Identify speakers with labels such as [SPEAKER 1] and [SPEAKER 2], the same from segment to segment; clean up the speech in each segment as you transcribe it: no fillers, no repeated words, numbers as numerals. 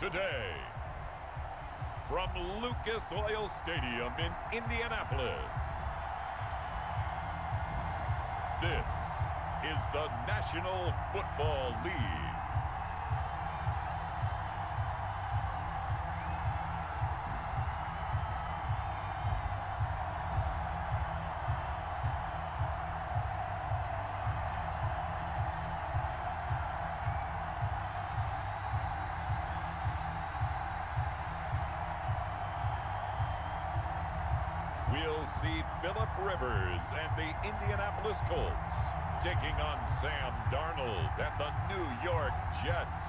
[SPEAKER 1] today, from Lucas Oil Stadium in Indianapolis, this is the National Football League. We'll see Phillip Rivers and the Indianapolis Colts taking on Sam Darnold and the New York Jets.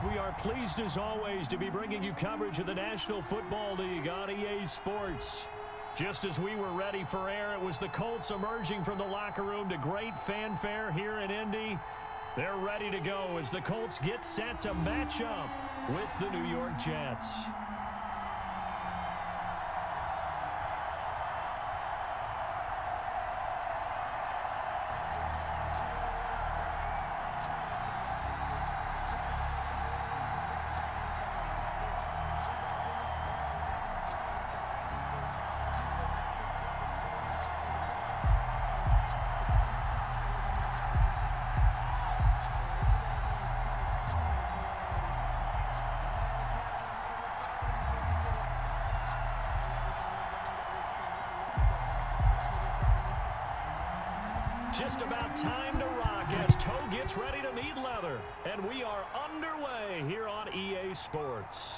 [SPEAKER 2] We are pleased as always to be bringing you coverage of the National Football League on EA Sports. Just as we were ready for air, it was the Colts emerging from the locker room to great fanfare here in Indy. They're ready to go as the Colts get set to match up with the New York Jets. Just about time to rock as Toe gets ready to meet leather. And we are underway here on EA Sports.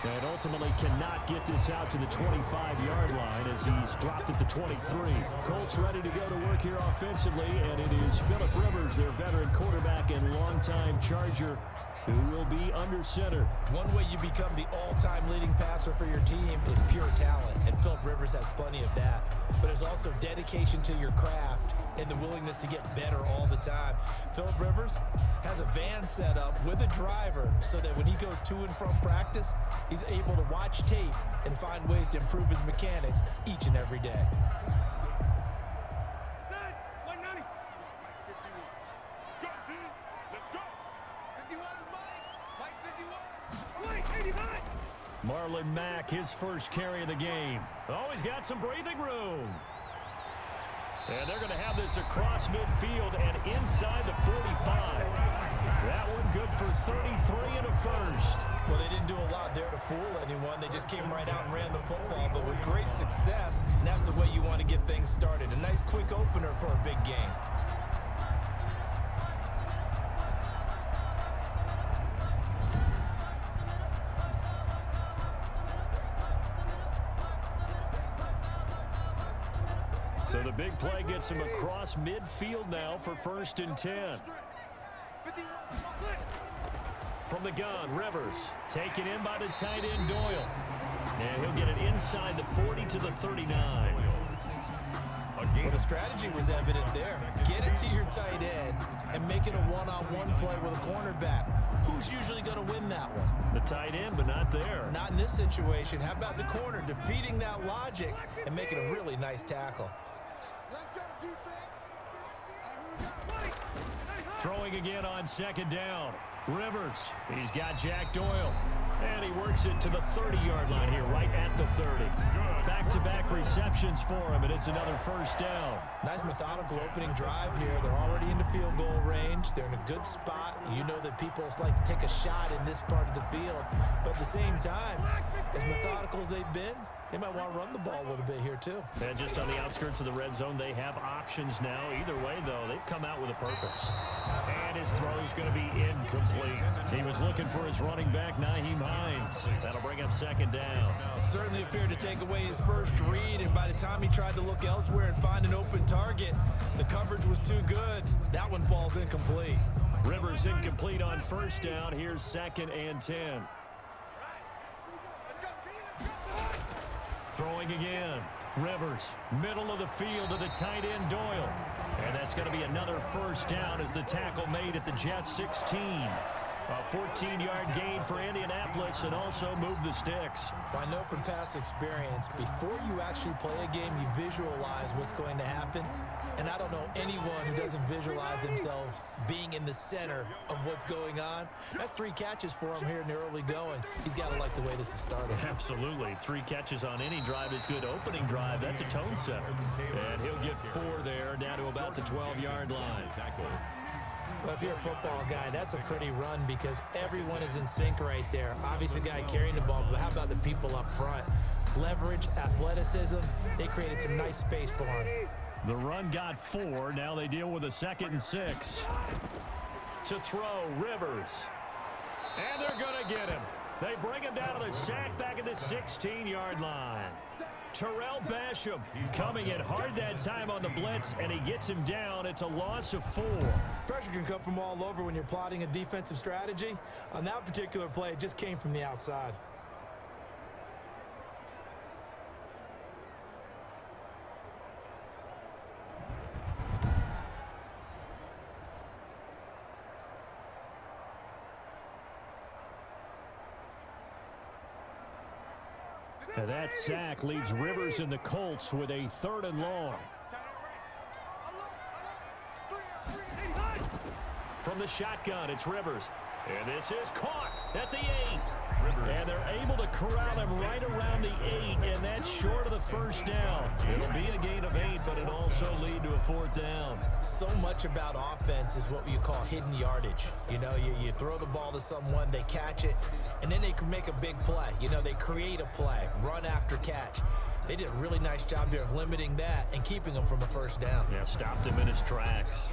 [SPEAKER 2] And ultimately cannot get this out to the 25-yard line as he's dropped at the 23. Colts ready to go to work here offensively, and it is Phillip Rivers, their veteran quarterback and longtime Charger, who will be under center.
[SPEAKER 3] One way you become the all-time leading passer for your team is pure talent, and Phillip Rivers has plenty of that. But there's also dedication to your craft and the willingness to get better all the time. Phillip Rivers has a van set up with a driver so that when he goes to and from practice, he's able to watch tape and find ways to improve his mechanics each and every day.
[SPEAKER 2] Marlon Mack, his first carry of the game. Oh, he's got some breathing room. And they're going to have this across midfield and inside the 45. That one good for 33 and a first.
[SPEAKER 3] Well, they didn't do a lot there to fool anyone. They just came right out and ran the football, but with great success, and that's the way you want to get things started. A nice quick opener for a big game.
[SPEAKER 2] So the big play gets him across midfield now for 1st and 10. From the gun, Rivers taken in by the tight end Doyle. And he'll get it inside the 40 to the 39.
[SPEAKER 3] Well, the strategy was evident there. Get it to your tight end and make it a one-on-one play with a cornerback. Who's usually going to win that one?
[SPEAKER 2] The tight end, but not there.
[SPEAKER 3] Not in this situation. How about the corner defeating that logic and making a really nice tackle?
[SPEAKER 2] Throwing again on 2nd down. Rivers, he's got Jack Doyle. And he works it to the 30-yard line here, right at the 30. Back-to-back receptions for him, and it's another 1st down.
[SPEAKER 3] Nice methodical opening drive here. They're already into field goal range. They're in a good spot. You know that people like to take a shot in this part of the field. But at the same time, as methodical as they've been, they might want to run the ball a little bit here, too.
[SPEAKER 2] And just on the outskirts of the red zone, they have options now. Either way, though, they've come out with a purpose. And his throw is going to be incomplete. He was looking for his running back, Nymann. That'll bring up 2nd down.
[SPEAKER 3] Certainly appeared to take away his first read, and by the time he tried to look elsewhere and find an open target, the coverage was too good. That one falls incomplete.
[SPEAKER 2] Rivers incomplete on 1st down. Here's 2nd and 10. Throwing again. Rivers, middle of the field to the tight end Doyle. And that's going to be another 1st down as the tackle made at the Jets 16. A 14-yard gain for Indianapolis and also move the sticks.
[SPEAKER 3] Well, I know from past experience, before you actually play a game, you visualize what's going to happen. And I don't know anyone who doesn't visualize themselves being in the center of what's going on. That's 3 catches for him here in the early going. He's got to like the way this is started.
[SPEAKER 2] Absolutely. 3 catches on any drive is good. Opening drive, that's a tone setter. And he'll get 4 there, down to about the 12-yard line.
[SPEAKER 3] Well, if you're a football guy, that's a pretty run because everyone is in sync right there. Obviously, the guy carrying the ball, but how about the people up front? Leverage, athleticism, they created some nice space for him.
[SPEAKER 2] The run got 4. Now they deal with a 2nd and 6. To throw, Rivers. And they're going to get him. They bring him down to the sack back at the 16-yard line. Terrell Basham coming in hard that time on the blitz, and he gets him down. It's a loss of 4.
[SPEAKER 3] Pressure can come from all over when you're plotting a defensive strategy. On that particular play, it just came from the outside.
[SPEAKER 2] And that sack leaves Rivers and the Colts with a 3rd and long. From the shotgun, it's Rivers. And this is caught at the 8. And they're able to corral him right around the 8, and that's short of the 1st down. It'll be a gain of 8, but it'll also lead to a 4th down.
[SPEAKER 3] So much about offense is what you call hidden yardage. You know, you throw the ball to someone, they catch it, and then they can make a big play. You know, they create a play, run after catch. They did a really nice job there of limiting that and keeping him from a 1st down.
[SPEAKER 2] Yeah, stopped him in his tracks.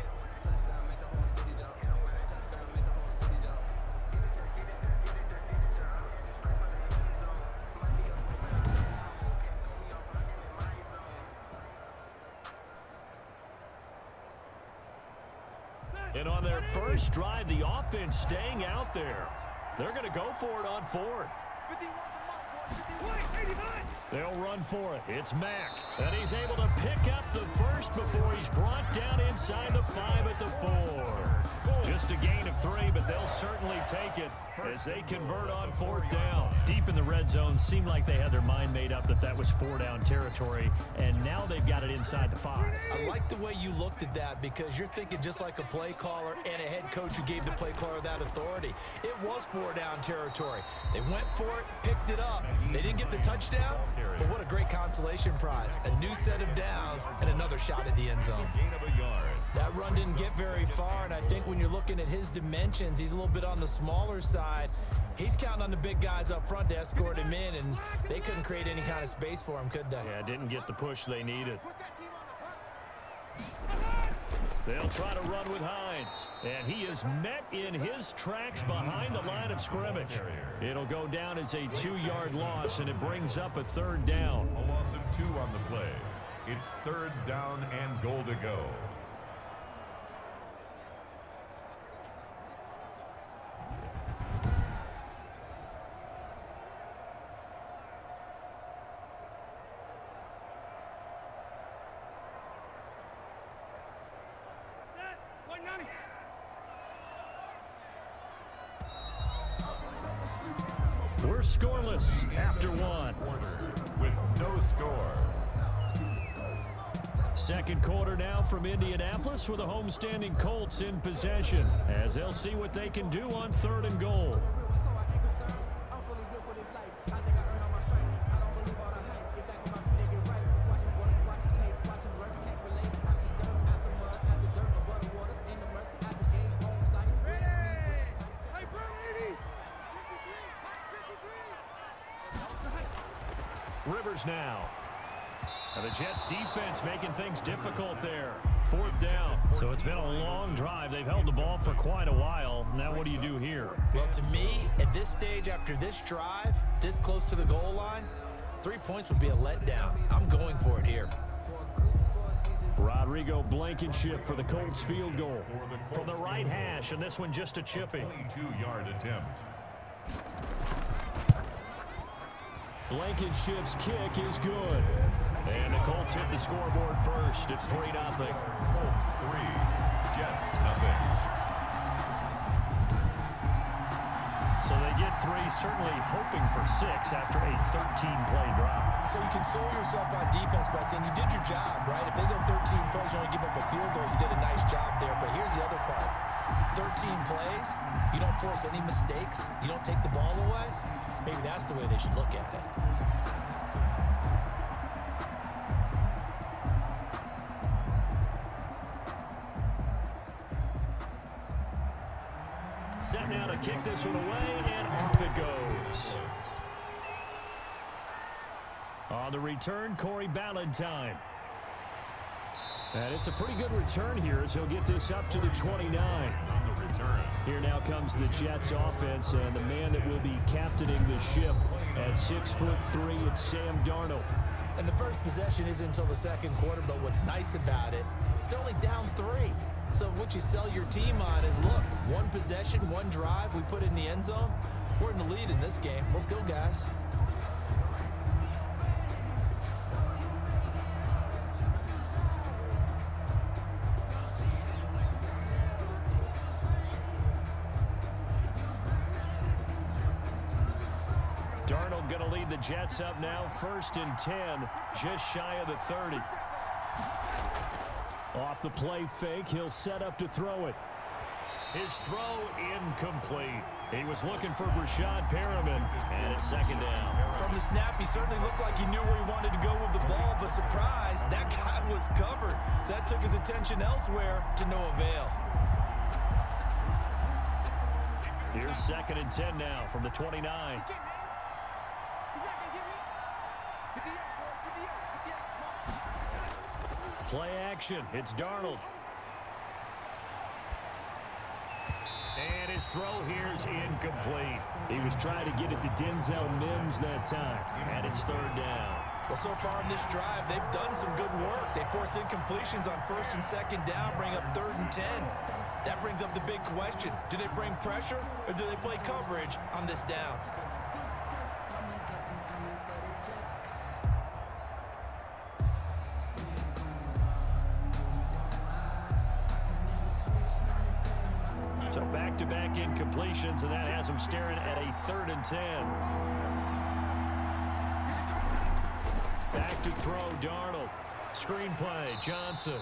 [SPEAKER 2] And on their first drive, the offense staying out there. They're going to go for it on 4th. They'll run for it. It's Mack. And he's able to pick up the 1st before he's brought down inside the 5 at the 4. Just a gain of 3, but they'll certainly take it as they convert on 4th down. Deep in the red zone, seemed like they had their mind made up that was 4-down territory, and now they've got it inside the 5.
[SPEAKER 3] I like the way you looked at that because you're thinking just like a play caller and a head coach who gave the play caller that authority. It was 4-down territory. They went for it, picked it up. They didn't get the touchdown, but what a great consolation prize. A new set of downs and another shot at the end zone. That run didn't get very far, and I think when you're looking at his dimensions, he's a little bit on the smaller side. He's counting on the big guys up front to escort him in, and they couldn't create any kind of space for him, could they?
[SPEAKER 2] Yeah, didn't get the push they needed. They'll try to run with Hines, and he is met in his tracks behind the line of scrimmage. It'll go down as a 2-yard loss, and it brings up a 3rd down.
[SPEAKER 1] A loss of 2 on the play. It's 3rd down and goal to go.
[SPEAKER 2] We're scoreless after 1.
[SPEAKER 1] With no score.
[SPEAKER 2] 2nd quarter now from Indianapolis with the homestanding Colts in possession as they'll see what they can do on 3rd and goal. Rivers now. And the Jets defense making things difficult there. 4th down. So it's been a long drive. They've held the ball for quite a while. Now what do you do here?
[SPEAKER 3] Well, to me, at this stage after this drive, this close to the goal line, 3 points would be a letdown. I'm going for it here.
[SPEAKER 2] Rodrigo Blankenship for the Colts field goal. From the right hash, and this one just a chipping.
[SPEAKER 1] 22-yard attempt.
[SPEAKER 2] Blankenship's kick is good. And the Colts hit the scoreboard first. It's 3-0.
[SPEAKER 1] Colts 3, Jets nothing.
[SPEAKER 2] So they get 3, certainly hoping for 6 after a 13-play drive.
[SPEAKER 3] So you console yourself on defense by saying you did your job, right? If they go 13 plays, you only give up a field goal, you did a nice job there. But here's the other part. 13 plays, you don't force any mistakes, you don't take the ball away. Maybe that's the way they should look at it.
[SPEAKER 2] Set now to kick this one away, and off it goes. On the return, Corey Ballantyne. And it's a pretty good return here as he'll get this up to the 29.
[SPEAKER 1] On the return.
[SPEAKER 2] Here now comes the Jets offense, and the man that will be captaining the ship at 6'3", it's Sam Darnold.
[SPEAKER 3] And the first possession isn't until the second quarter, but what's nice about it, it's only down 3. So what you sell your team on is, look, one possession, one drive, we put it in the end zone. We're in the lead in this game. Let's go, guys.
[SPEAKER 2] Darnold going to lead the Jets up now, 1st and 10, just shy of the 30. Off the play fake, he'll set up to throw it. His throw incomplete. He was looking for Brashad Perriman, and it's 2nd down.
[SPEAKER 3] From the snap, he certainly looked like he knew where he wanted to go with the ball, but surprise, that guy was covered. So that took his attention elsewhere to no avail.
[SPEAKER 2] Here's 2nd and 10 now from the 29. Play action. It's Darnold. And his throw here is incomplete. He was trying to get it to Denzel Mims that time. And it's 3rd down.
[SPEAKER 3] Well, so far in this drive, they've done some good work. They force incompletions on 1st and 2nd down, bring up 3rd and 10. That brings up the big question. Do they bring pressure or do they play coverage on this down?
[SPEAKER 2] So back-to-back incompletions, and that has him staring at a 3rd and 10. Back to throw, Darnold. Screen play, Johnson.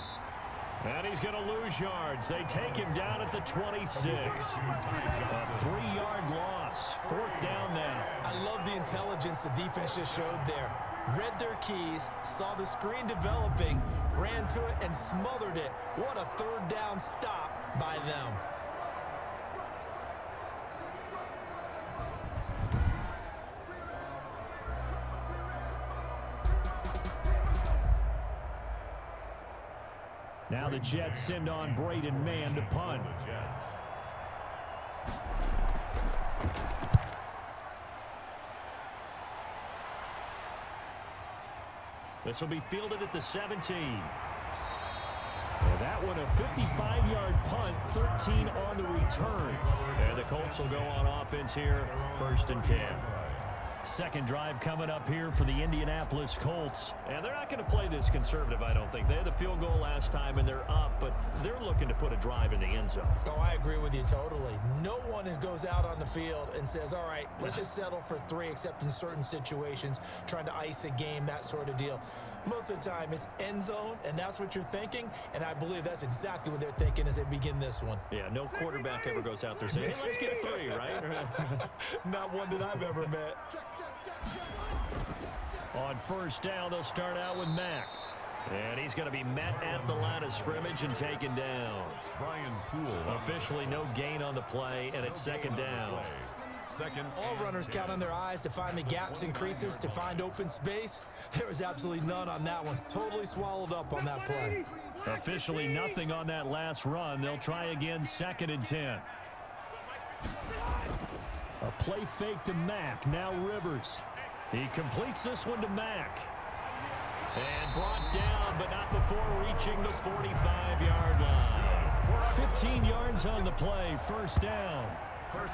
[SPEAKER 2] And he's going to lose yards. They take him down at the 26. A 3-yard loss. 4th down now.
[SPEAKER 3] I love the intelligence the defense just showed there. Read their keys, saw the screen developing, ran to it, and smothered it. What a 3rd down stop by them.
[SPEAKER 2] Now the Jets send on Braden Mann to punt. This will be fielded at the 17. Well, that one a 55-yard punt, 13 on the return. And the Colts will go on offense here, 1st and 10. Second drive coming up here for the Indianapolis Colts. And they're not going to play this conservative, I don't think. They had the field goal last time, and they're up, but they're looking to put a drive in the end zone.
[SPEAKER 3] Oh, I agree with you totally. No one goes out on the field and says, all right, let's just settle for 3, except in certain situations, trying to ice a game, that sort of deal. Most of the time, it's end zone, and that's what you're thinking, and I believe that's exactly what they're thinking as they begin this one.
[SPEAKER 2] Yeah, no quarterback ever goes out there saying, hey, let's get 3, right?
[SPEAKER 3] Not one that I've ever met.
[SPEAKER 2] On 1st down, they'll start out with Mack. And he's going to be met at the line of scrimmage and taken down.
[SPEAKER 1] Brian Poole.
[SPEAKER 2] Officially no gain on the play, and it's 2nd down.
[SPEAKER 3] All runners count on their eyes to find the gaps and creases, to find open space. There was absolutely none on that one. Totally swallowed up on that play.
[SPEAKER 2] Officially nothing on that last run. They'll try again, 2nd and 10. A play fake to Mack. Now Rivers. He completes this one to Mack. And brought down, but not before reaching the 45-yard line. 15 yards on the play, 1st down.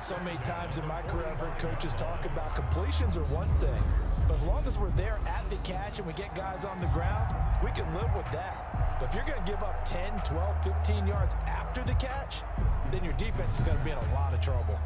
[SPEAKER 3] So many times in my career, I've heard coaches talk about completions are one thing. But as long as we're there at the catch and we get guys on the ground, we can live with that. But if you're going to give up 10, 12, 15 yards after the catch, then your defense is going to be in a lot of trouble.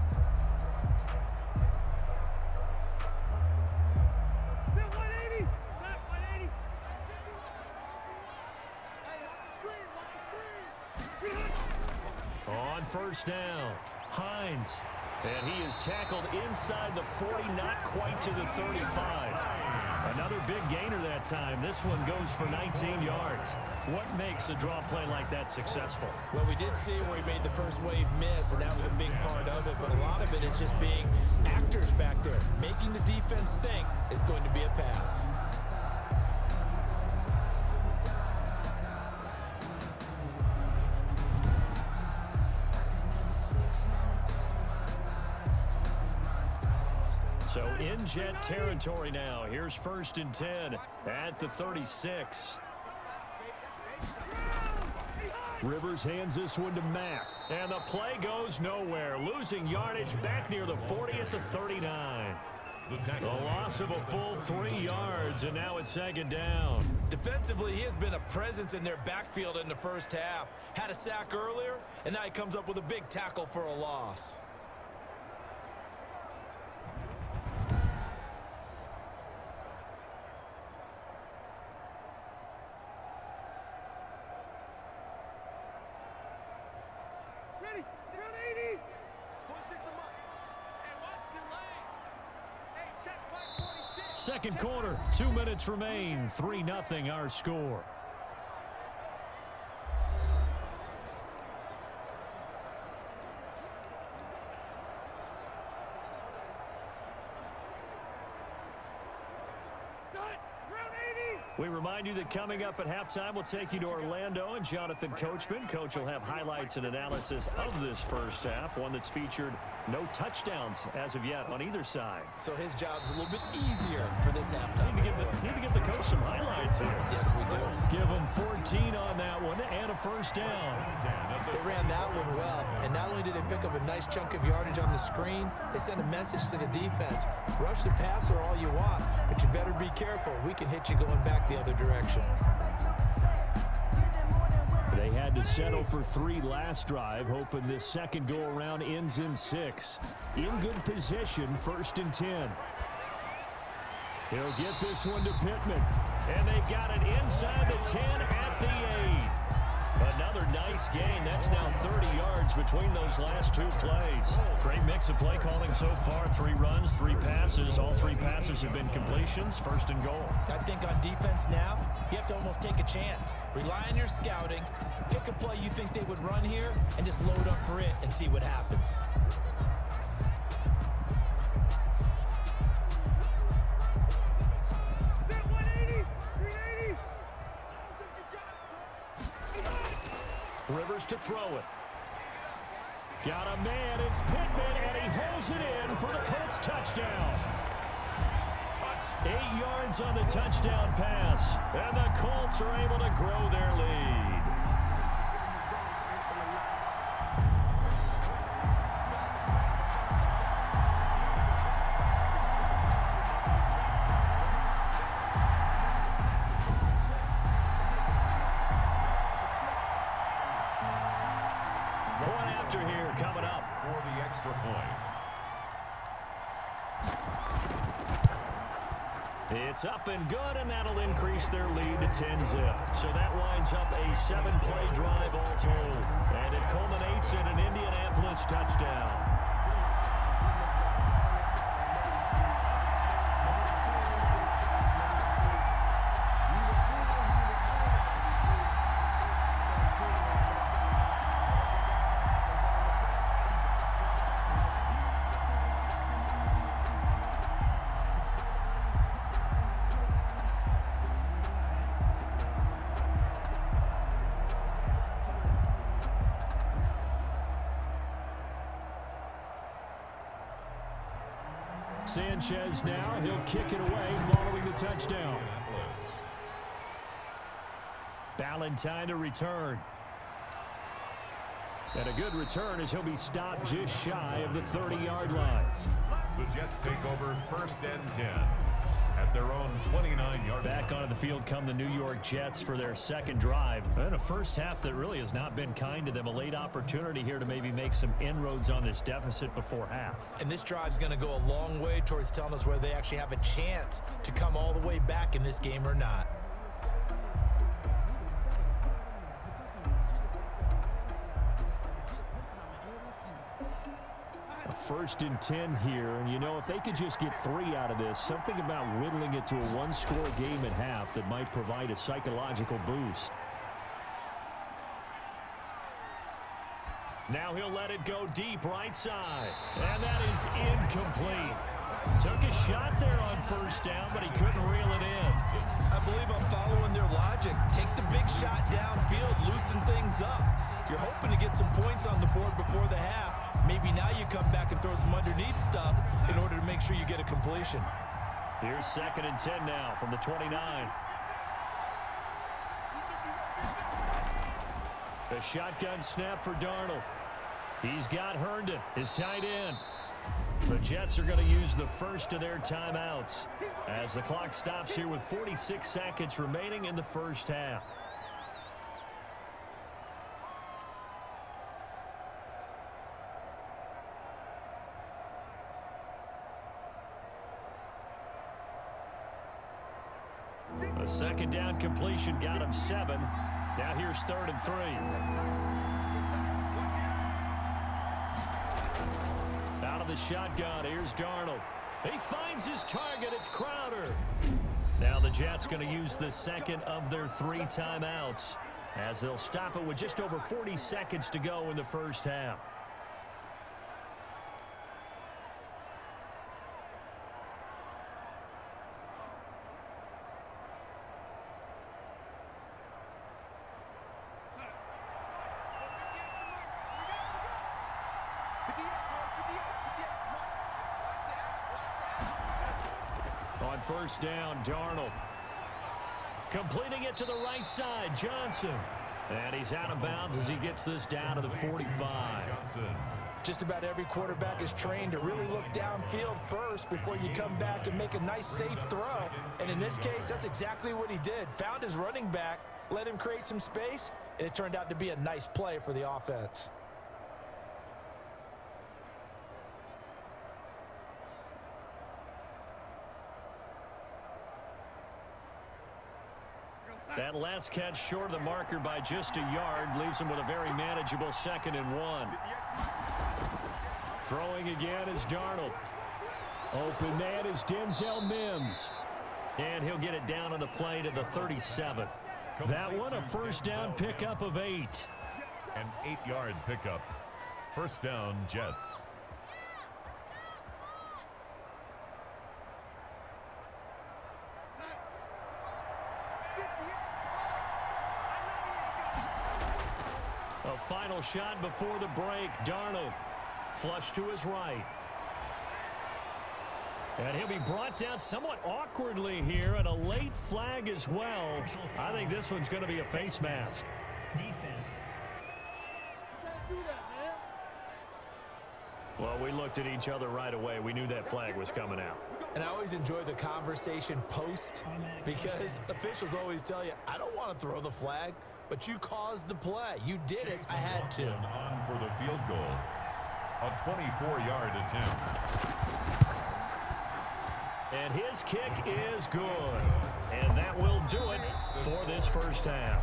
[SPEAKER 2] On first down, Hines. And he is tackled inside the 40, not quite to the 35. Another big gainer that time. This one goes for 19 yards. What makes a draw play like that successful?
[SPEAKER 3] Well, we did see where he made the first wave miss, and that was a big part of it. But a lot of it is just being actors back there. Making the defense think is going to be a pass.
[SPEAKER 2] So in Jet territory now. Here's 1st and 10 at the 36. Rivers hands this one to Mack. And the play goes nowhere. Losing yardage back near the 40 at the 39. The loss of a full 3 yards, and now it's 2nd down.
[SPEAKER 3] Defensively, he has been a presence in their backfield in the first half. Had a sack earlier, and now he comes up with a big tackle for a loss.
[SPEAKER 2] Second quarter, 2 minutes remain. 3-0 our score. We remind you that coming up at halftime, we'll take you to Orlando and Jonathan Coachman. Coach will have highlights and analysis of this first half, one that's featured no touchdowns as of yet on either side.
[SPEAKER 3] So his job's a little bit easier for this halftime.
[SPEAKER 2] Need to get the coach some highlights here.
[SPEAKER 3] Yes, we do.
[SPEAKER 2] Give him 14 on that one and a first down.
[SPEAKER 3] They ran that one well, and not only did they pick up a nice chunk of yardage on the screen, they sent a message to the defense. Rush the passer all you want, but you better be careful. We can hit you going back the other direction.
[SPEAKER 2] They had to settle for 3 last drive, hoping this second go-around ends in 6. In good position, 1st and 10. He'll get this one to Pittman. And they've got it inside the 10 at the 8. Another nice gain. That's now 30 yards between those last 2 plays. Great mix of play calling so far. 3 runs, 3 passes. All 3 passes have been completions. 1st and goal.
[SPEAKER 3] I think on defense now, you have to almost take a chance. Rely on your scouting. Pick a play you think they would run here and just load up for it and see what happens.
[SPEAKER 2] Rivers to throw it. Got a man, it's Pittman, and he holds it in for the Colts touchdown. 8 yards on the touchdown pass, and the Colts are able to grow their lead. Point after here coming up.
[SPEAKER 1] For the extra point.
[SPEAKER 2] It's up and good, and that'll increase their lead to 10-zip. So that winds up a 7-play drive all told. And it culminates in an Indianapolis touchdown. Sanchez now, he'll kick it away following the touchdown. Ballantyne to return. And a good return as he'll be stopped just shy of the 30-yard line.
[SPEAKER 1] The Jets take over 1st and 10 at their own 29-yard line.
[SPEAKER 2] Back onto the field come the New York Jets for their second drive. And a first half that really has not been kind to them. A late opportunity here to maybe make some inroads on this deficit before half.
[SPEAKER 3] And this drive's going to go a long way towards telling us whether they actually have a chance to come all the way back in this game or not.
[SPEAKER 2] 1st and 10 here. And, you know, if they could just get 3 out of this, something about whittling it to a one-score game at half that might provide a psychological boost. Now he'll let it go deep right side. And that is incomplete. Took a shot there on 1st down, but he couldn't reel it in.
[SPEAKER 3] I believe I'm following their logic. Take the big shot downfield, loosen things up. You're hoping to get some points on the board before the half. Maybe now you come back and throw some underneath stuff in order to make sure you get a completion.
[SPEAKER 2] Here's 2nd and 10 now from the 29. A shotgun snap for Darnold. He's got Herndon, his tight end. The Jets are going to use the first of their timeouts as the clock stops here with 46 seconds remaining in the first half. A 2nd down completion got him 7. Now here's 3rd and 3. Out of the shotgun, here's Darnold. He finds his target. It's Crowder. Now the Jets going to use the 2nd of their 3 timeouts as they'll stop it with just over 40 seconds to go in the first half. On 1st down, Darnold. Completing it to the right side, Johnson. And he's out of bounds as he gets this down to the 45.
[SPEAKER 3] Just about every quarterback is trained to really look downfield first before you come back and make a nice, safe throw. And in this case, that's exactly what he did. Found his running back, let him create some space, and it turned out to be a nice play for the offense.
[SPEAKER 2] That last catch short of the marker by just a yard leaves him with a very manageable 2nd and 1. Throwing again is Darnold. Open man is Denzel Mims. And he'll get it down on the play to the 37. That one a 1st down pickup of 8.
[SPEAKER 1] An 8-yard pickup. 1st down, Jets.
[SPEAKER 2] A final shot before the break. Darnold flush to his right. And he'll be brought down somewhat awkwardly here, and a late flag as well. I think this one's going to be a face mask.
[SPEAKER 4] Defense.
[SPEAKER 2] Well, we looked at each other right away. We knew that flag was coming out.
[SPEAKER 3] And I always enjoy the conversation post because officials always tell you, I don't want to throw the flag, but you caused the play. You did it. I had to.
[SPEAKER 1] On for the field goal. A 24-yard attempt.
[SPEAKER 2] And his kick is good. And that will do it for this first half.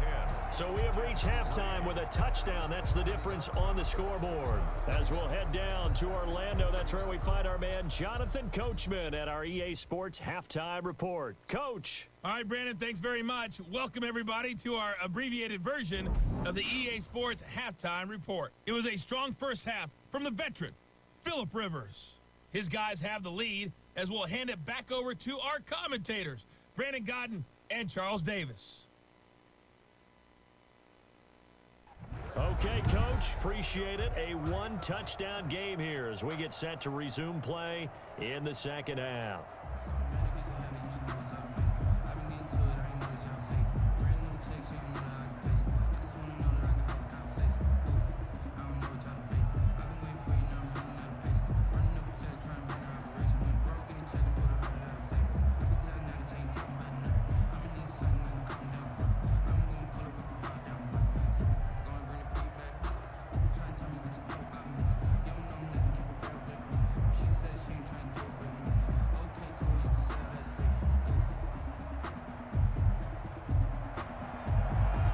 [SPEAKER 2] So we have reached halftime with a touchdown. That's the difference on the scoreboard. As we'll head down to Orlando, that's where we find our man Jonathan Coachman at our EA Sports Halftime Report. Coach.
[SPEAKER 4] All right, Brandon, thanks very much. Welcome, everybody, to our abbreviated version of the EA Sports Halftime Report. It was a strong first half from the veteran, Phillip Rivers. His guys have the lead as we'll hand it back over to our commentators, Brandon Godden and Charles Davis.
[SPEAKER 2] Okay, Coach, appreciate it. A one-touchdown game here as we get set to resume play in the second half.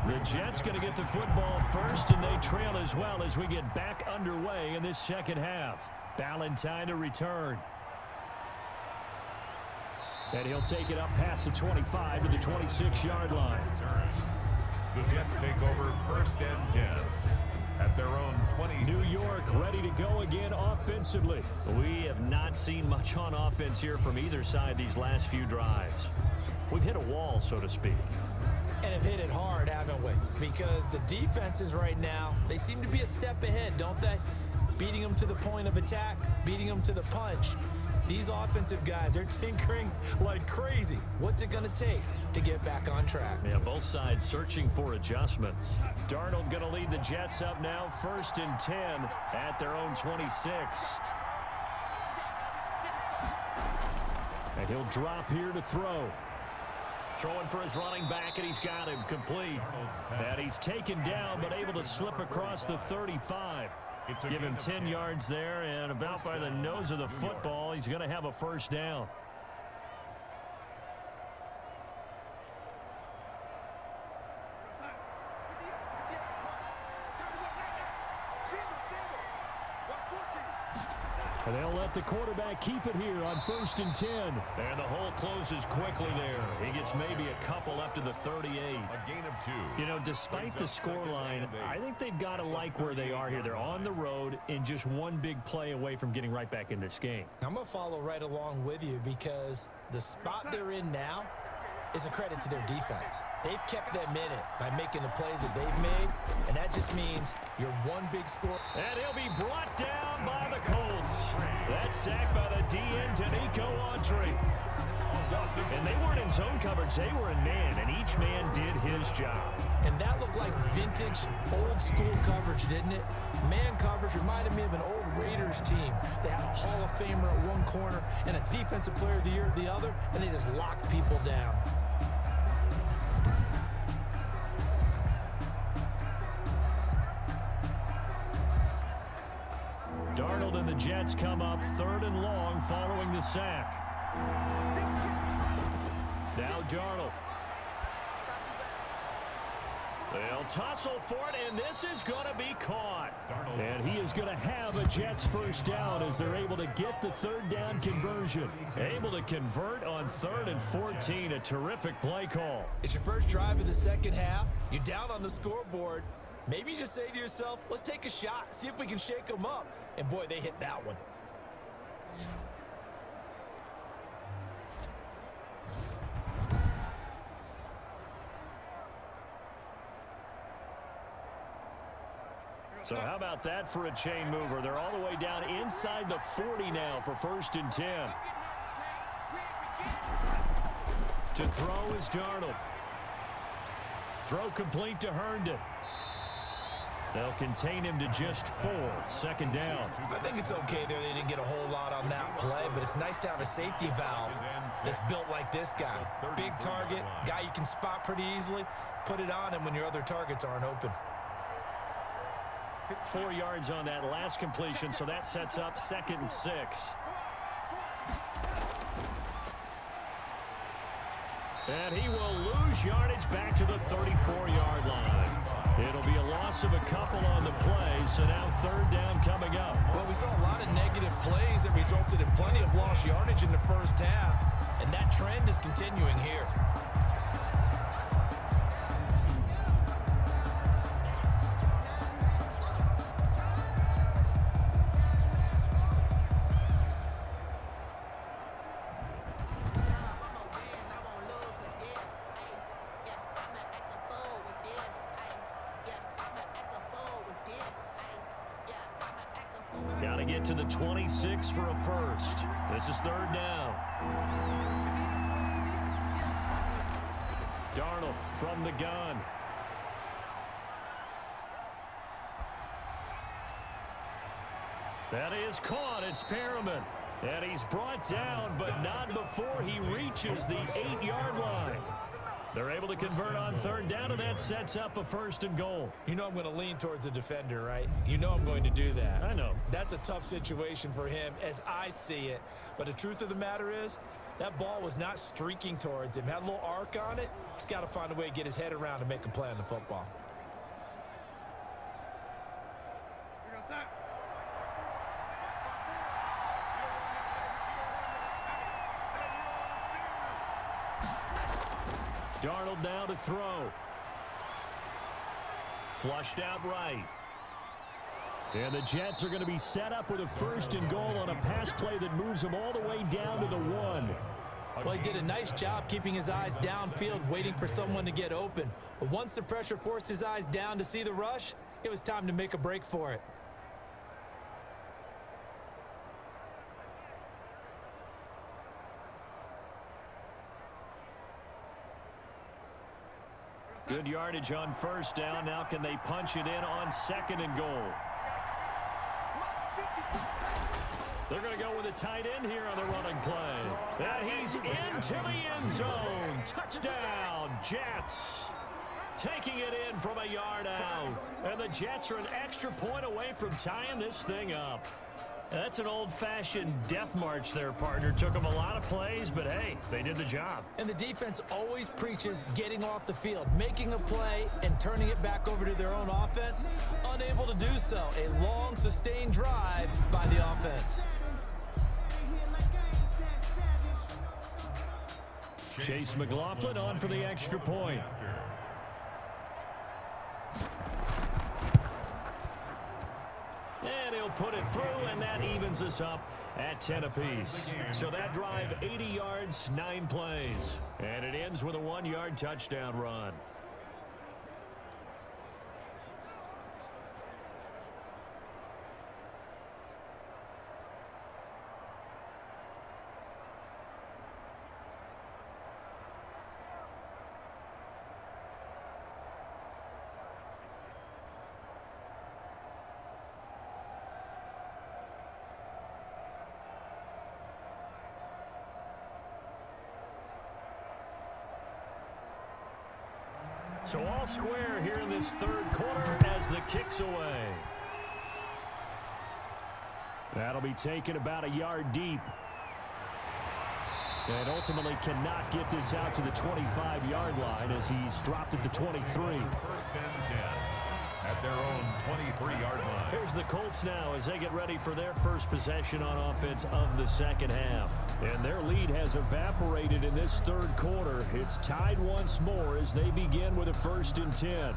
[SPEAKER 2] The Jets going to get the football first, and they trail as well as we get back underway in this second half. Ballantyne to return. And he'll take it up past the 25 to the 26-yard line.
[SPEAKER 1] The Jets take over 1st and 10 at their own 20.
[SPEAKER 2] New York ready to go again offensively. We have not seen much on offense here from either side these last few drives. We've hit a wall, so to speak.
[SPEAKER 3] And have hit it hard, haven't we? Because the defenses right now, they seem to be a step ahead, don't they? Beating them to the point of attack, beating them to the punch. These offensive guys, they're tinkering like crazy. What's it going to take to get back on track?
[SPEAKER 2] Yeah, both sides searching for adjustments. Darnold going to lead the Jets up now, 1st and 10 at their own 26. And he'll drop here to throw. Throwing for his running back, and he's got him complete. And he's taken down, but able to slip across the 35. Give him 10 yards there, and about by the nose of the football, he's going to have a 1st down. And they'll let the quarterback keep it here on 1st and 10. And the hole closes quickly there. He gets maybe a couple up to the 38.
[SPEAKER 1] A gain of 2.
[SPEAKER 2] You know, despite the scoreline, I think they've got to like where they are here. They're on the road and just one big play away from getting right back in this game.
[SPEAKER 3] I'm going to follow right along with you because the spot they're in now is a credit to their defense. They've kept them in it by making the plays that they've made, and that just means you're one big score.
[SPEAKER 2] And he'll be brought down by the Colts. That sack by the DN, Danico Autry. And they weren't in zone coverage, they were in man, and each man did his job.
[SPEAKER 3] And that looked like vintage, old-school coverage, didn't it? Man coverage reminded me of an old Raiders team. They had a Hall of Famer at one corner and a Defensive Player of the Year at the other, and they just locked people down.
[SPEAKER 2] Darnold and the Jets come up 3rd and long following the sack. Now Darnold. They'll tussle for it, and this is going to be caught. And he is going to have a Jets 1st down as they're able to get the 3rd down conversion. Able to convert on 3rd and 14. A terrific play call.
[SPEAKER 3] It's your first drive of the second half. You're down on the scoreboard. Maybe you just say to yourself, let's take a shot, see if we can shake them up. And boy, they hit that one.
[SPEAKER 2] So how about that for a chain mover? They're all the way down inside the 40 now for 1st and 10. To throw is Darnold. Throw complete to Herndon. They'll contain him to just 4. 2nd down.
[SPEAKER 3] I think it's okay there. They didn't get a whole lot on that play, but it's nice to have a safety valve that's built like this guy. Big target, guy you can spot pretty easily. Put it on him when your other targets aren't open.
[SPEAKER 2] 4 yards on that last completion, so that sets up 2nd and 6. And he will lose yardage back to the 34-yard line. It'll be a loss of a couple on the play, so now 3rd down coming up.
[SPEAKER 3] Well, we saw a lot of negative plays that resulted in plenty of lost yardage in the first half, and that trend is continuing here.
[SPEAKER 2] Got to get to the 26 for a 1st. This is 3rd down. Darnold from the gun. That is caught. It's Perriman. And he's brought down, but not before he reaches the 8-yard line. They're able to convert on 3rd down, and that sets up a 1st and goal.
[SPEAKER 3] You know I'm going to lean towards the defender, right? You know I'm going to do that.
[SPEAKER 2] I know.
[SPEAKER 3] That's a tough situation for him as I see it. But the truth of the matter is, that ball was not streaking towards him. Had a little arc on it. He's got to find a way to get his head around and make a play on the football.
[SPEAKER 2] Darnold now to throw. Flushed out right. And the Jets are going to be set up with a 1st and goal on a pass play that moves them all the way down to the 1.
[SPEAKER 3] Well, he did a nice job keeping his eyes downfield, waiting for someone to get open. But once the pressure forced his eyes down to see the rush, it was time to make a break for it.
[SPEAKER 2] Good yardage on 1st down. Now can they punch it in on 2nd and goal? They're going to go with a tight end here on the running play. And he's into the end zone. Touchdown, Jets. Taking it in from a yard out. And the Jets are an extra point away from tying this thing up. That's an old-fashioned death march there, partner. Took them a lot of plays, but hey, they did the job.
[SPEAKER 3] And the defense always preaches getting off the field, making a play, and turning it back over to their own offense. Unable to do so. A long, sustained drive by the offense.
[SPEAKER 2] Chase McLaughlin on for the extra point. And he'll put it through, and that evens us up at 10 apiece. So that drive, 80 yards, 9 plays. And it ends with a 1-yard touchdown run. So all square here in this 3rd quarter as the kick's away. That'll be taken about a yard deep. And ultimately cannot get this out to the 25-yard line as he's dropped at the 23.
[SPEAKER 1] 1st and 10 at their own 23-yard line.
[SPEAKER 2] Here's the Colts now as they get ready for their first possession on offense of the 2nd half. And their lead has evaporated in this 3rd quarter. It's tied once more as they begin with a 1st and 10.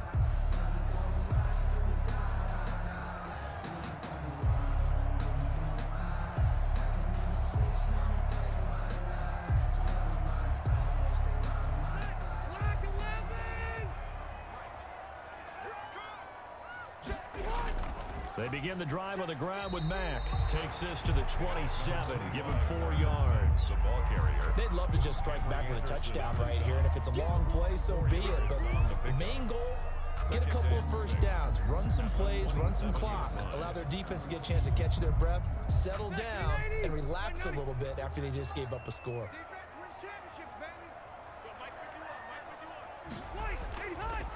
[SPEAKER 2] They begin the drive on the ground with Mack. Takes this to the 27. Give him 4 yards.
[SPEAKER 1] The ball carrier.
[SPEAKER 3] They'd love to just strike back with a touchdown right here, and if it's a long play, so be it. But the main goal, get a couple of 1st downs, run some plays, run some clock, allow their defense to get a chance to catch their breath, settle down, and relax a little bit after they just gave up a score.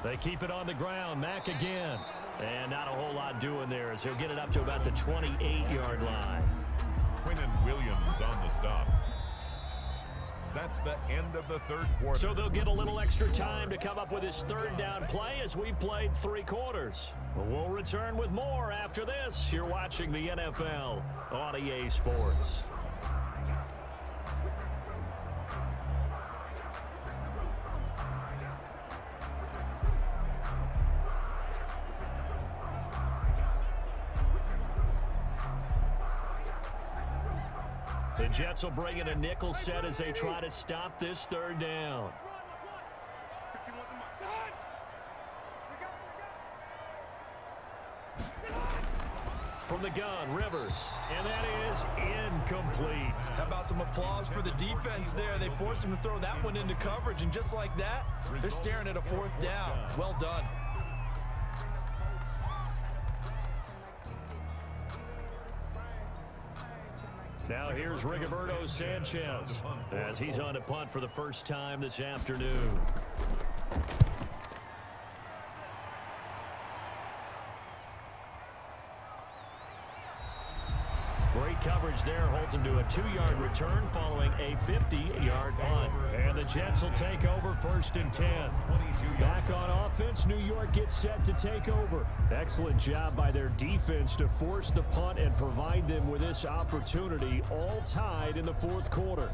[SPEAKER 2] They keep it on the ground. Mack again. And not a whole lot doing there as he'll get it up to about the 28-yard line.
[SPEAKER 1] Quinnen Williams on the stop. That's the end of the 3rd quarter.
[SPEAKER 2] So they'll get a little extra time to come up with his 3rd down play as we've played 3 quarters. We'll return with more after this. You're watching the NFL on EA Sports. The Jets will bring in a nickel set as they try to stop this 3rd down. From the gun, Rivers, and that is incomplete.
[SPEAKER 3] How about some applause for the defense there? They forced him to throw that one into coverage, and just like that, they're staring at a 4th down. Well done.
[SPEAKER 2] Now here's Rigoberto Sanchez as he's on to punt for the first time this afternoon. Great coverage there, holds him to a 2-yard return following a 50-yard punt. And the Jets will take over 1st and 10. Back on offense, New York gets set to take over. Excellent job by their defense to force the punt and provide them with this opportunity, all tied in the 4th quarter.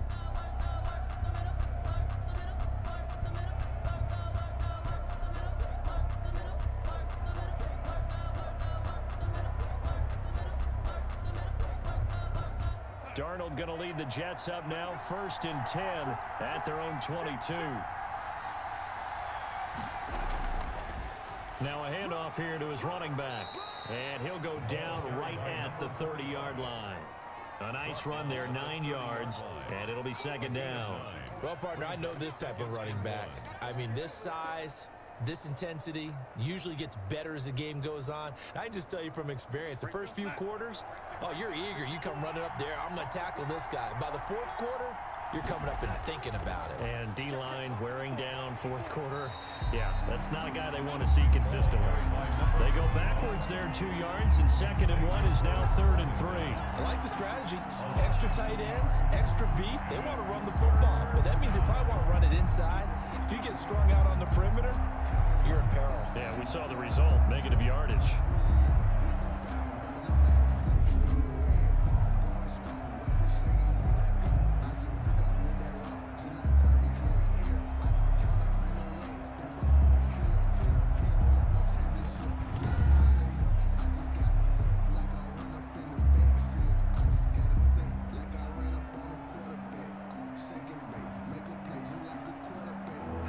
[SPEAKER 2] Darnold going to lead the Jets up now, 1st and 10 at their own 22. Now a handoff here to his running back. And he'll go down right at the 30-yard line. A nice run there, 9 yards, and it'll be 2nd down.
[SPEAKER 3] Well, partner, I know this type of running back. I mean, this size, this intensity usually gets better as the game goes on. I can just tell you from experience, the first few quarters, oh, you're eager. You come running up there, I'm going to tackle this guy. By the 4th quarter, you're coming up and thinking about it.
[SPEAKER 2] And D-line wearing down 4th quarter. Yeah, that's not a guy they want to see consistently. They go backwards there 2 yards, and 2nd and 1 is now 3rd and 3.
[SPEAKER 3] I like the strategy. Extra tight ends, extra beef. They want to run the football, but that means they probably want to run it inside. If you get strung out on the perimeter, you're in peril.
[SPEAKER 2] Yeah, we saw the result, negative yardage.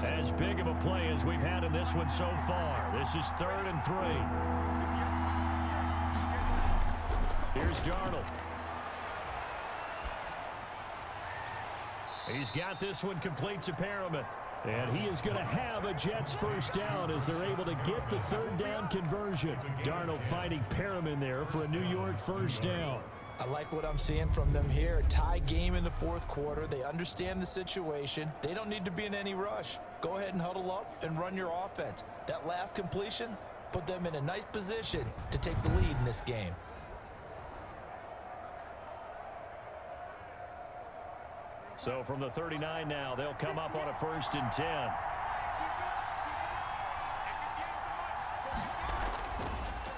[SPEAKER 2] As big of a play as we've had in this one so far. This is 3rd and 3. Here's Darnold. He's got this one complete to Perriman. And he is going to have a Jets 1st down as they're able to get the 3rd down conversion. Darnold finding Perriman there for a New York 1st down.
[SPEAKER 3] I like what I'm seeing from them here. Tie game in the 4th quarter. They understand the situation. They don't need to be in any rush. Go ahead and huddle up and run your offense. That last completion put them in a nice position to take the lead in this game.
[SPEAKER 2] So from the 39 now, they'll come up on a 1st and 10.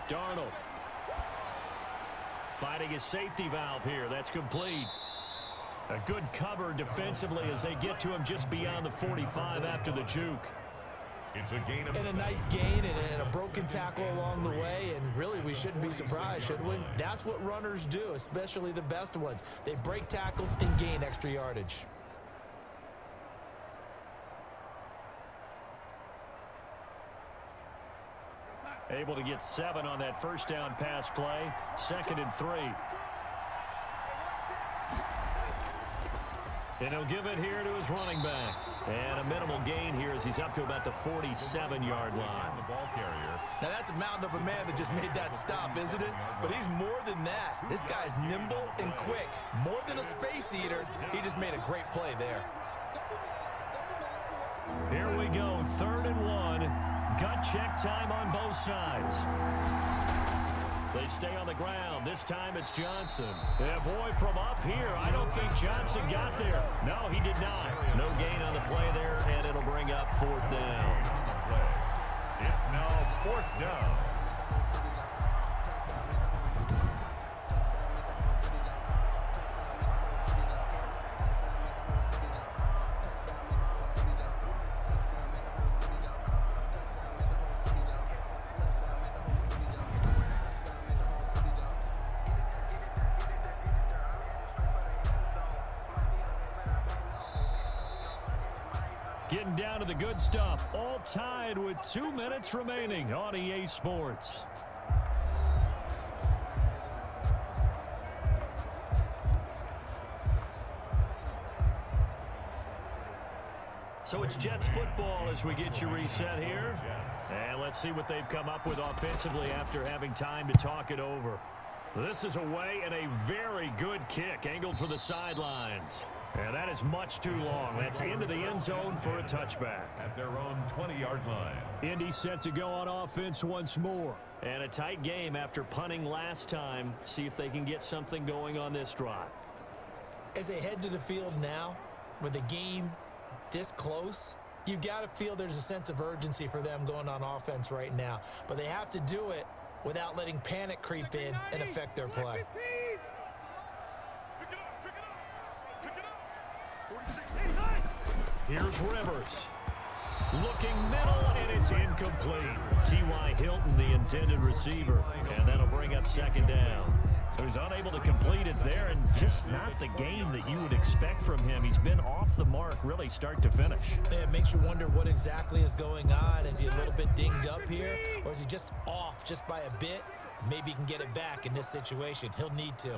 [SPEAKER 2] Darnold finding his safety valve here. That's complete. A good cover defensively as they get to him just beyond the 45 after the juke.
[SPEAKER 1] It's a gain of
[SPEAKER 3] And a nice gain and a broken tackle along the way, and really we shouldn't be surprised, should we? That's what runners do, especially the best ones. They break tackles and gain extra yardage.
[SPEAKER 2] Able to get 7 on that 1st down pass play. 2nd and 3. And he'll give it here to his running back. And a minimal gain here as he's up to about the 47-yard line.
[SPEAKER 1] the ball carrier.
[SPEAKER 3] Now that's a mountain of a man that just made that stop, isn't it? But he's more than that. This guy's nimble and quick. More than a space eater. He just made a great play there.
[SPEAKER 2] Here we go, 3rd and 1. Gut check time on both sides. They stay on the ground. This time it's Johnson. Yeah, boy, from up here, I don't think Johnson got there. No, he did not. No gain on the play there, and it'll bring up 4th down.
[SPEAKER 1] It's now 4th down.
[SPEAKER 2] Getting down to the good stuff. All tied with 2 minutes remaining on EA Sports. So it's Jets football as we get you reset here. And let's see what they've come up with offensively after having time to talk it over. This is away and a very good kick angled for the sidelines. And that is much too long. That's into the end zone for a touchback.
[SPEAKER 1] At their own 20-yard line.
[SPEAKER 2] Indy set to go on offense once more. And a tight game after punting last time. See if they can get something going on this drive.
[SPEAKER 3] As they head to the field now, with the game this close, you've got to feel there's a sense of urgency for them going on offense right now. But they have to do it without letting panic creep in and affect their play.
[SPEAKER 2] Here's Rivers. Looking middle, and it's incomplete. T.Y. Hilton, the intended receiver. And that'll bring up 2nd down. Who's unable to complete it there, and just not the game that you would expect from him. He's been off the mark really start to finish.
[SPEAKER 3] Yeah, it makes you wonder what exactly is going on. Is he a little bit dinged up here, or is he just off just by a bit? Maybe he can get it back in this situation. He'll need to.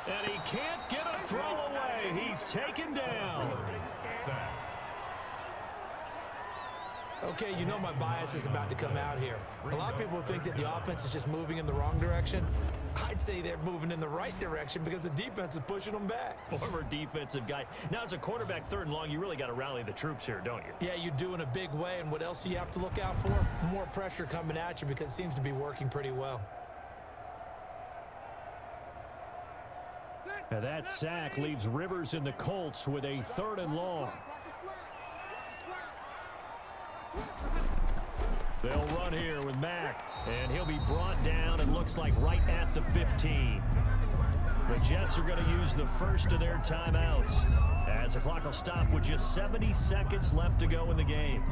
[SPEAKER 2] And he can't get a throw away. He's taken down.
[SPEAKER 3] Okay, you know my bias is about to come out here. A lot of people think that the offense is just moving in the wrong direction. I'd say they're moving in the right direction because the defense is pushing them back.
[SPEAKER 2] Former defensive guy. Now, as a quarterback, 3rd and long, you really got to rally the troops here, don't you?
[SPEAKER 3] Yeah, you do in a big way, and what else do you have to look out for? More pressure coming at you because it seems to be working pretty well.
[SPEAKER 2] Now that sack leaves Rivers and the Colts with a 3rd and long. They'll run here with Mack, and he'll be brought down and looks like right at the 15. The Jets are going to use the first of their timeouts as the clock will stop with just 70 seconds left to go in the game.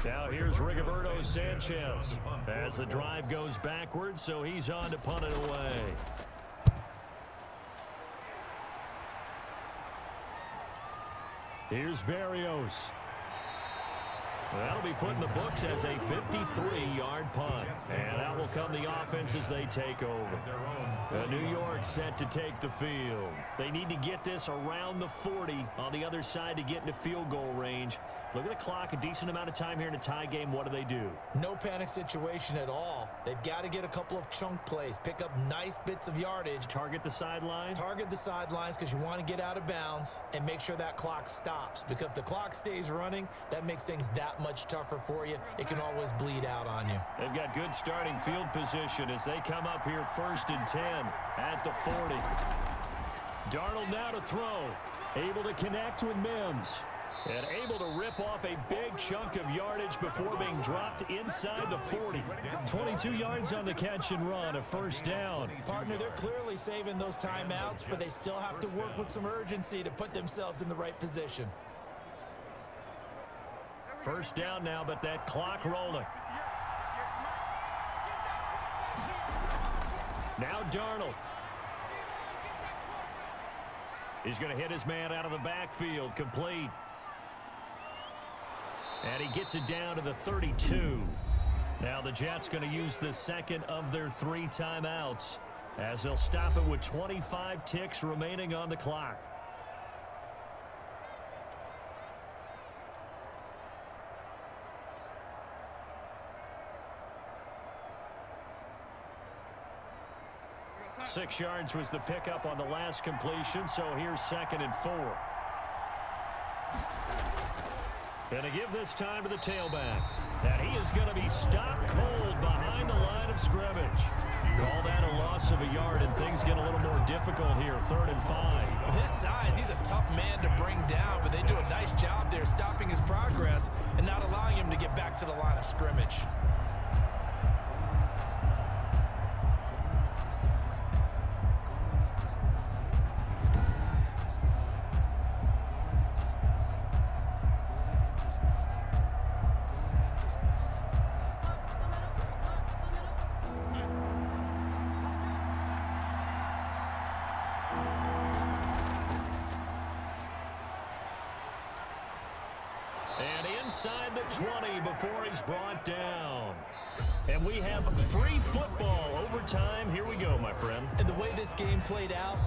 [SPEAKER 2] Now here's Rigoberto Sanchez as the drive goes backwards, so he's on to punt it away. Here's Berrios. That'll be put in the books as a 53-yard punt. And out will come the offense as they take over. New York set to take the field. They need to get this around the 40 on the other side to get into field goal range. Look at the clock, a decent amount of time here in a tie game. What do?
[SPEAKER 3] No panic situation at all. They've got to get a couple of chunk plays, pick up nice bits of yardage.
[SPEAKER 2] Target the sidelines?
[SPEAKER 3] Target the sidelines because you want to get out of bounds and make sure that clock stops. Because if the clock stays running, that makes things that much tougher for you. It can always bleed out on you.
[SPEAKER 2] They've got good starting field position as they come up here 1st and 10 at the 40. Darnold now to throw. Able to connect with Mims. And able to rip off a big chunk of yardage before being dropped inside the 40. 22 yards on the catch and run, a 1st down.
[SPEAKER 3] Partner, they're clearly saving those timeouts, but they still have to work with some urgency to put themselves in the right position.
[SPEAKER 2] 1st down now, but that clock rolling. Now Darnold. He's going to hit his man out of the backfield, complete. And he gets it down to the 32. Now the Jets going to use the 2nd of their 3 timeouts as they'll stop it with 25 ticks remaining on the clock. Six yards was the pickup on the last completion, so here's 2nd and 4. Going to give this time to the tailback. And he is going to be stopped cold behind the line of scrimmage. Call that a loss of a yard, and things get a little more difficult here, 3rd and 5.
[SPEAKER 3] With his size, he's a tough man to bring down, but they do a nice job there stopping his progress and not allowing him to get back to the line of scrimmage.
[SPEAKER 2] Inside the 20 before he's brought down. And we have free football overtime. Here we go, my friend.
[SPEAKER 3] And the way this game played out,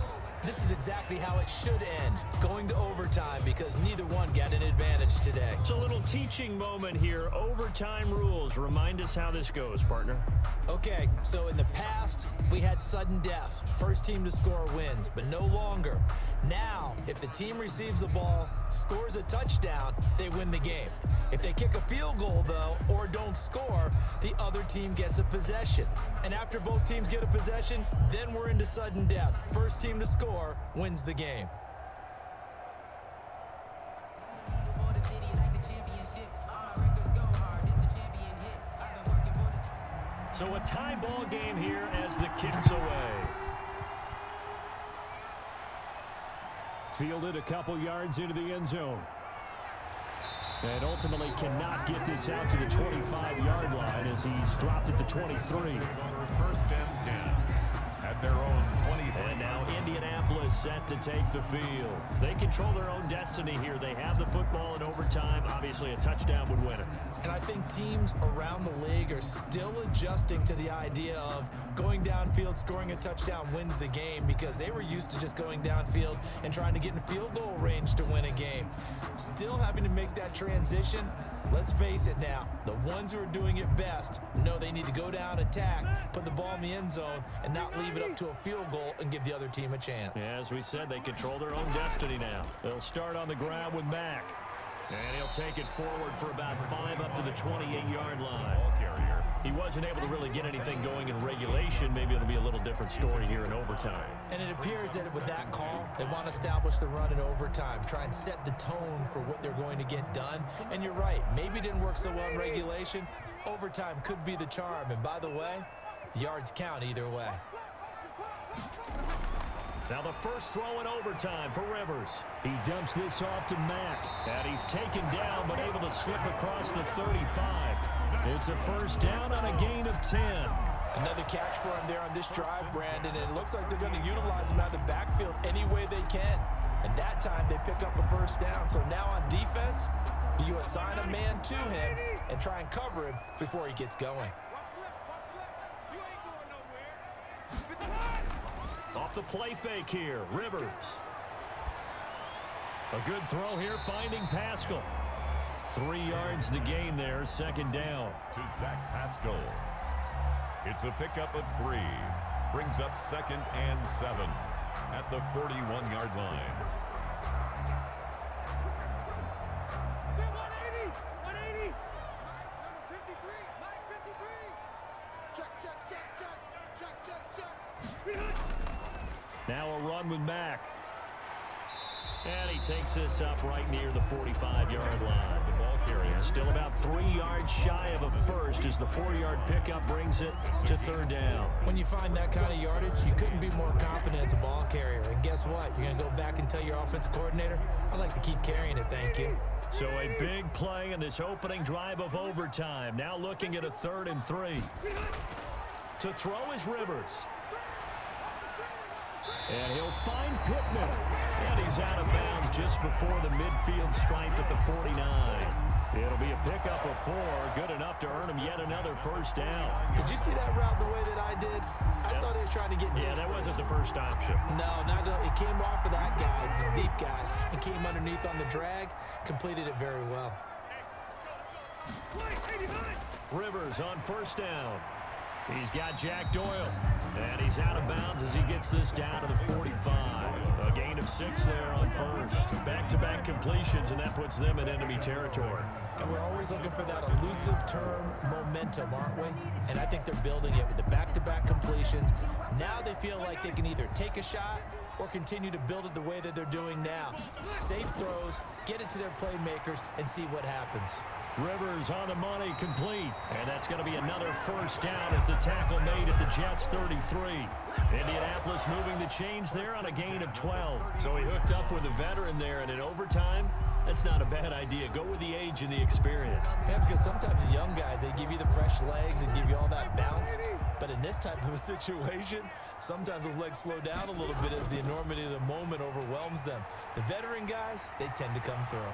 [SPEAKER 3] this is exactly how it should end, going to overtime, because neither one got an advantage today.
[SPEAKER 2] It's a little teaching moment here. Overtime rules. Remind us how this goes, partner.
[SPEAKER 3] Okay, so in the past, we had sudden death. First team to score wins, but no longer. Now, if the team receives the ball, scores a touchdown, they win the game. If they kick a field goal, though, or don't score, the other team gets a possession. And after both teams get a possession, then we're into sudden death. First team to score wins the game.
[SPEAKER 2] So a tie ball game here as the kick's away. Fielded a couple yards into the end zone. And ultimately cannot get this out to the 25-yard line as he's dropped it to 23.
[SPEAKER 1] First and 10 at their own 20.
[SPEAKER 2] And now Indianapolis set to take the field. They control their own destiny here. They have the football in overtime. Obviously, a touchdown would win it.
[SPEAKER 3] And I think teams around the league are still adjusting to the idea of going downfield, scoring a touchdown wins the game, because they were used to just going downfield and trying to get in field goal range to win a game. Still having to make that transition. Let's face it now, the ones who are doing it best know they need to go down, attack, put the ball in the end zone, and not leave it up to a field goal and give the other team a chance.
[SPEAKER 2] Yeah, as we said, they control their own destiny now. They'll start on the ground with Mack. And he'll take it forward for about 5 up to the 28-yard line. He wasn't able to really get anything going in regulation. Maybe it'll be a little different story here in overtime.
[SPEAKER 3] And it appears that with that call, they want to establish the run in overtime, try and set the tone for what they're going to get done. And you're right, maybe it didn't work so well in regulation. Overtime could be the charm. And by the way, yards count either way.
[SPEAKER 2] Now the first throw in overtime for Rivers. He dumps this off to Mack. And he's taken down but able to slip across the 35. It's a first down on a gain of 10.
[SPEAKER 3] Another catch for him there on this drive, Brandon. And it looks like they're going to utilize him out of the backfield any way they can. And that time they pick up a first down. So now on defense, do you assign a man to him and try and cover him before he gets going?
[SPEAKER 2] Off the play fake here, Rivers. A good throw here, finding Pascal. 3 yards the gain there, second down.
[SPEAKER 1] To Zach Pascal. It's a pickup of 3. Brings up 2nd and 7 at the 41-yard line.
[SPEAKER 5] 180. Number 53, Mike 53. Check.
[SPEAKER 2] Now a run with Mack. And he takes this up right near the 45-yard line. The ball carrier still about 3 yards shy of a first as the 4-yard pickup brings it to third down.
[SPEAKER 3] When you find that kind of yardage, you couldn't be more confident as a ball carrier. And guess what? You're going to go back and tell your offensive coordinator, I'd like to keep carrying it, thank you.
[SPEAKER 2] So a big play in this opening drive of overtime. Now looking at a 3rd and 3. To throw is Rivers. And he'll find Pittman. And he's out of bounds just before the midfield stripe at the 49. It'll be a pickup of 4. Good enough to earn him yet another first down.
[SPEAKER 3] Did you see that route the way that I did? I thought he was trying to get deep.
[SPEAKER 2] Yeah, that wasn't the first option.
[SPEAKER 3] No, it came off of that guy, the deep guy, and came underneath on the drag. Completed it very well.
[SPEAKER 2] Rivers on first down. He's got Jack Doyle. And he's out of bounds as he gets this down to the 45. A gain of 6 there on first. Back-to-back completions, and that puts them in enemy territory.
[SPEAKER 3] And we're always looking for that elusive term momentum, aren't we? And I think they're building it with the back-to-back completions. Now they feel like they can either take a shot or continue to build it the way that they're doing now. Safe throws, get it to their playmakers, and see what happens.
[SPEAKER 2] Rivers on the money, complete. And that's going to be another first down as the tackle made at the Jets' 33. Indianapolis moving the chains there on a gain of 12. So he hooked up with a veteran there, and in overtime, that's not a bad idea. Go with the age and the experience.
[SPEAKER 3] Yeah, because sometimes the young guys, they give you the fresh legs and give you all that bounce. But in this type of a situation, sometimes those legs slow down a little bit as the enormity of the moment overwhelms them. The veteran guys, they tend to come through.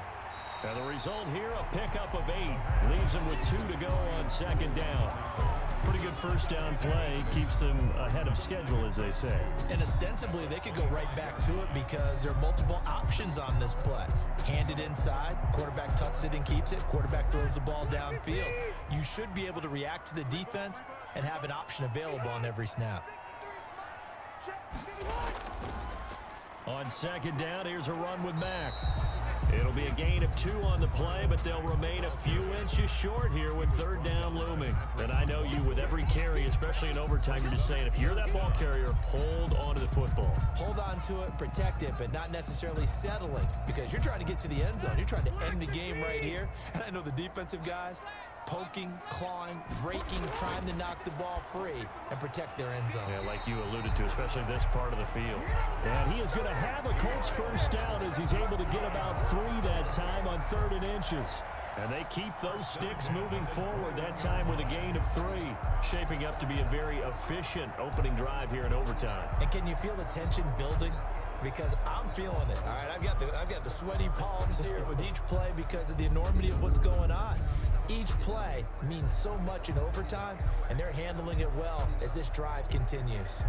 [SPEAKER 2] And the result here, a pickup of 8. Leaves them with 2 to go on second down. Pretty good first down play. Keeps them ahead of schedule, as they say.
[SPEAKER 3] And ostensibly, they could go right back to it because there are multiple options on this play. Hand it inside, quarterback tucks it and keeps it, quarterback throws the ball downfield. You should be able to react to the defense and have an option available on every snap.
[SPEAKER 2] On second down, here's a run with Mack. It'll be a gain of 2 on the play, but they'll remain a few inches short here with third down looming. And I know you, with every carry, especially in overtime, you're just saying, if you're that ball carrier, hold on to the football.
[SPEAKER 3] Hold on to it, protect it, but not necessarily settling, because you're trying to get to the end zone. You're trying to end the game right here. And I know the defensive guys, poking, clawing, raking, trying to knock the ball free and protect their end zone.
[SPEAKER 2] Yeah, like you alluded to, especially this part of the field. And he is going to have a Colts first down as he's able to get about 3 that time on 3rd and inches. And they keep those sticks moving forward, that time with a gain of 3. Shaping up to be a very efficient opening drive here in overtime.
[SPEAKER 3] And can you feel the tension building? Because I'm feeling it. All right, I've got the sweaty palms here with each play because of the enormity of what's going on. Each play means so much in overtime, and they're handling it well as this drive continues.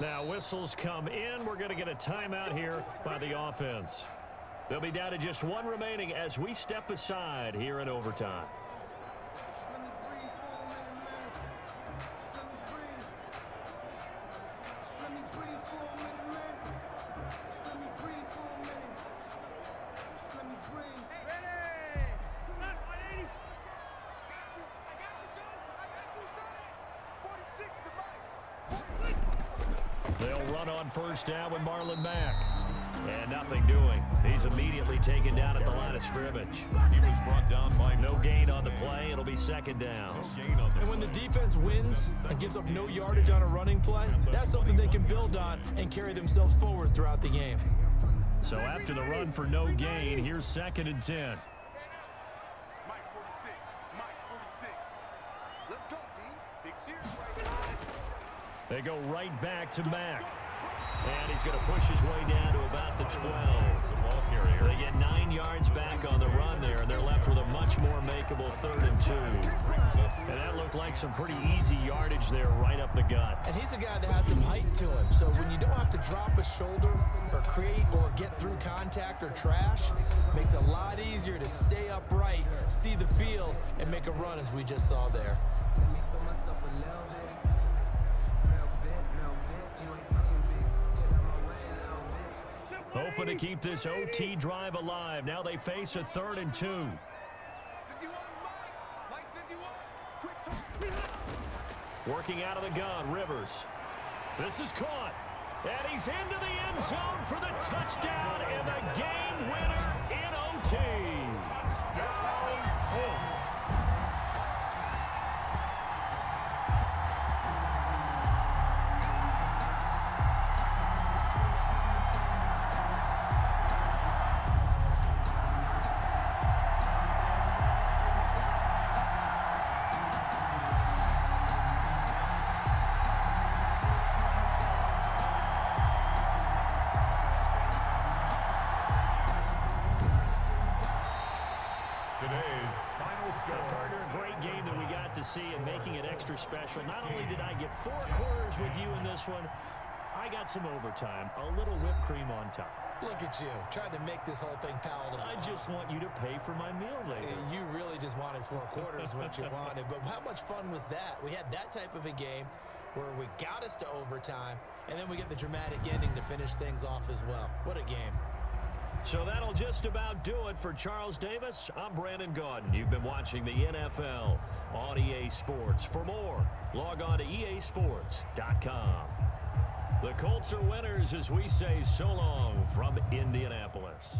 [SPEAKER 2] Now whistles come in. We're going to get a timeout here by the offense. They'll be down to just 1 remaining as we step aside here in overtime. They'll run on first down with Marlon Mack. And nothing doing. He's immediately taken down at the line of scrimmage.
[SPEAKER 1] He was brought down by
[SPEAKER 2] no gain on the play. It'll be 2nd down.
[SPEAKER 3] And when the defense wins and gives up no yardage on a running play, that's something they can build on and carry themselves forward throughout the game.
[SPEAKER 2] So after the run for no gain, here's 2nd and 10.
[SPEAKER 5] Mike 46. Let's go, D. Big series right now.
[SPEAKER 2] They go right back to Mack. And he's going to push his way down to about the 12. They get 9 yards back on the run there, and they're left with a much more makeable 3rd and 2. And that looked like some pretty easy yardage there right up the gut.
[SPEAKER 3] And he's a guy that has some height to him, so when you don't have to drop a shoulder or create or get through contact or trash, makes it a lot easier to stay upright, see the field, and make a run as we just saw there.
[SPEAKER 2] Hoping to keep this OT drive alive. Now they face a 3rd and 2.
[SPEAKER 5] 51, Mike 51. Quick turn.
[SPEAKER 2] Working out of the gun, Rivers. This is caught. And he's into the end zone for the touchdown and the game winner in OT. See and making it extra special. Not only did I get 4 quarters with you in this one, I got some overtime, a little whipped cream on top.
[SPEAKER 3] Look at you, trying to make this whole thing palatable.
[SPEAKER 2] I just want you to pay for my meal later.
[SPEAKER 3] You really just wanted 4 quarters what you wanted, but how much fun was that? We had that type of a game where we got us to overtime, and then we get the dramatic ending to finish things off as well. What a game.
[SPEAKER 2] So that'll just about do it for Charles Davis. I'm Brandon Gaudin. You've been watching the NFL on EA Sports. For more, log on to easports.com. The Colts are winners as we say so long from Indianapolis.